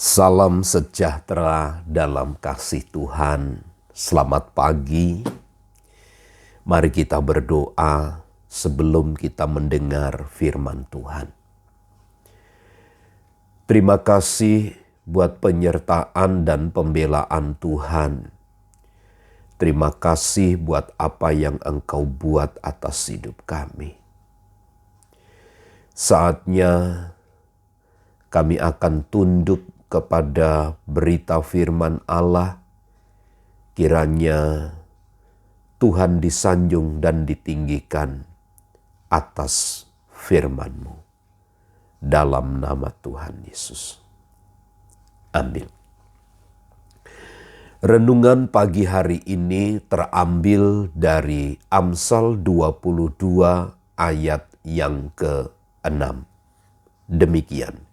Salam sejahtera dalam kasih Tuhan. Selamat pagi. Mari kita berdoa sebelum kita mendengar firman Tuhan. Terima kasih buat penyertaan dan pembelaan Tuhan. Terima kasih buat apa yang Engkau buat atas hidup kami. Saatnya kami akan tunduk kepada berita firman Allah. Kiranya Tuhan disanjung dan ditinggikan atas firman-Mu. Dalam nama Tuhan Yesus. Amin. Renungan pagi hari ini terambil dari Amsal 22 ayat yang ke-6. Demikian.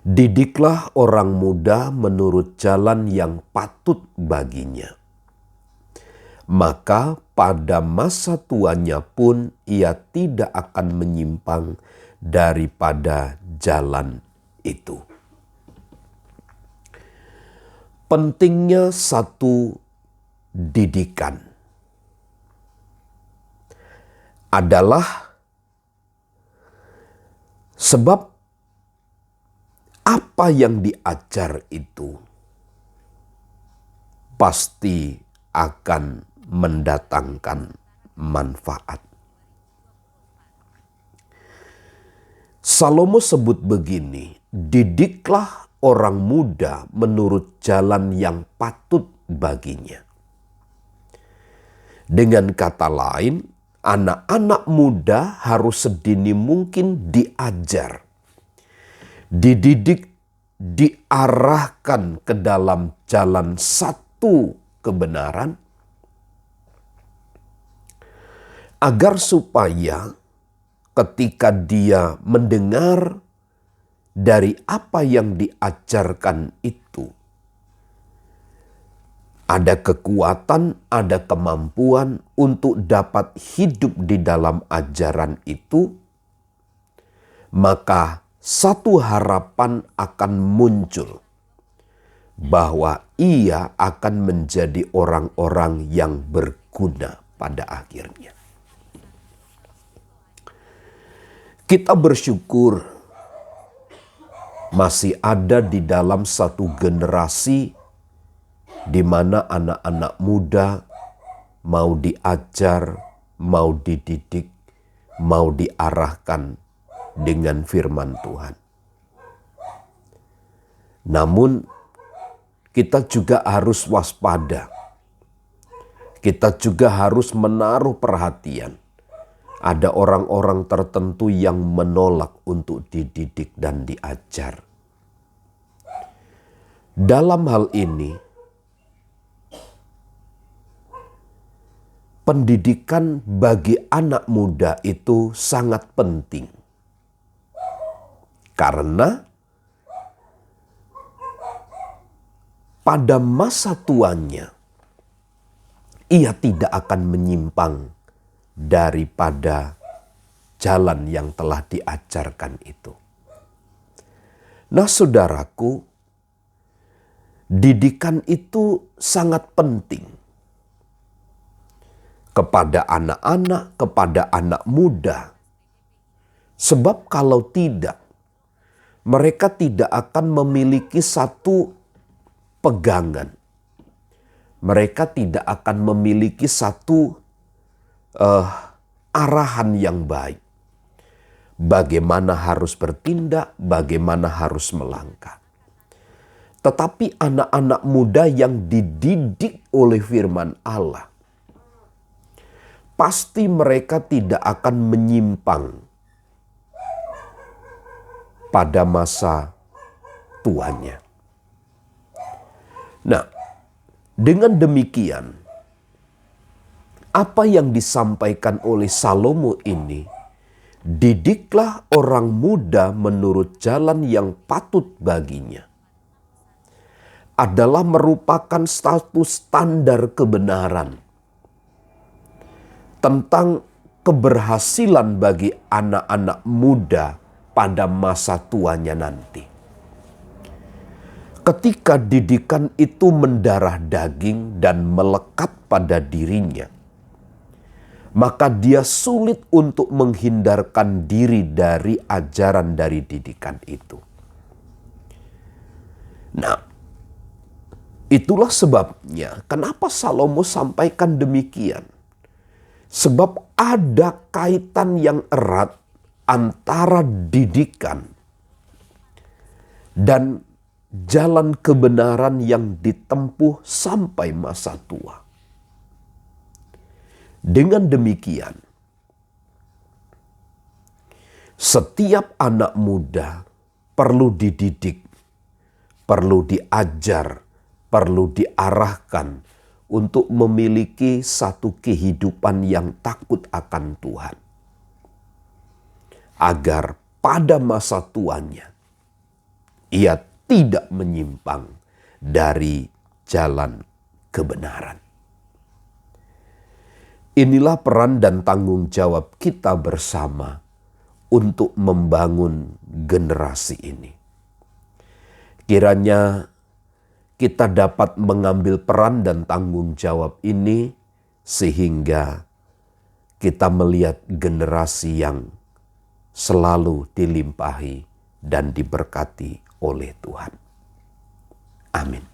Didiklah orang muda menurut jalan yang patut baginya. Maka pada masa tuanya pun ia tidak akan menyimpang daripada jalan itu. Pentingnya satu didikan adalah sebab apa yang diajar itu pasti akan mendatangkan manfaat. Salomo sebut begini, didiklah orang muda menurut jalan yang patut baginya. Dengan kata lain, anak-anak muda harus sedini mungkin diajar, dididik, diarahkan ke dalam jalan satu kebenaran, agar supaya ketika dia mendengar dari apa yang diajarkan itu, ada kekuatan, ada kemampuan untuk dapat hidup di dalam ajaran itu, maka satu harapan akan muncul bahwa ia akan menjadi orang-orang yang berguna pada akhirnya. Kita bersyukur masih ada di dalam satu generasi di mana anak-anak muda mau diajar, mau dididik, mau diarahkan dengan firman Tuhan. Namun kita juga harus waspada. Kita juga harus menaruh perhatian. Ada orang-orang tertentu yang menolak untuk dididik dan diajar. Dalam hal ini, pendidikan bagi anak muda itu sangat penting. Karena pada masa tuanya, ia tidak akan menyimpang daripada jalan yang telah diajarkan itu. Nah, saudaraku, didikan itu sangat penting kepada anak-anak, kepada anak muda. Sebab kalau tidak, mereka tidak akan memiliki satu pegangan. Mereka tidak akan memiliki satu arahan yang baik. Bagaimana harus bertindak, bagaimana harus melangkah. Tetapi anak-anak muda yang dididik oleh firman Allah, pasti mereka tidak akan menyimpang pada masa tuanya. Nah, dengan demikian, apa yang disampaikan oleh Salomo ini, didiklah orang muda menurut jalan yang patut baginya, adalah merupakan status standar kebenaran tentang keberhasilan bagi anak-anak muda pada masa tuanya nanti. Ketika didikan itu mendarah daging dan melekat pada dirinya, maka dia sulit untuk menghindarkan diri dari ajaran dari didikan itu. Nah, itulah sebabnya kenapa Salomo sampaikan demikian. Sebab ada kaitan yang erat antara didikan dan jalan kebenaran yang ditempuh sampai masa tua. Dengan demikian, setiap anak muda perlu dididik, perlu diajar, perlu diarahkan untuk memiliki satu kehidupan yang takut akan Tuhan. Agar pada masa tuanya, ia tidak menyimpang dari jalan kebenaran. Inilah peran dan tanggung jawab kita bersama untuk membangun generasi ini. Kiranya kita dapat mengambil peran dan tanggung jawab ini sehingga kita melihat generasi yang selalu dilimpahi dan diberkati oleh Tuhan. Amin.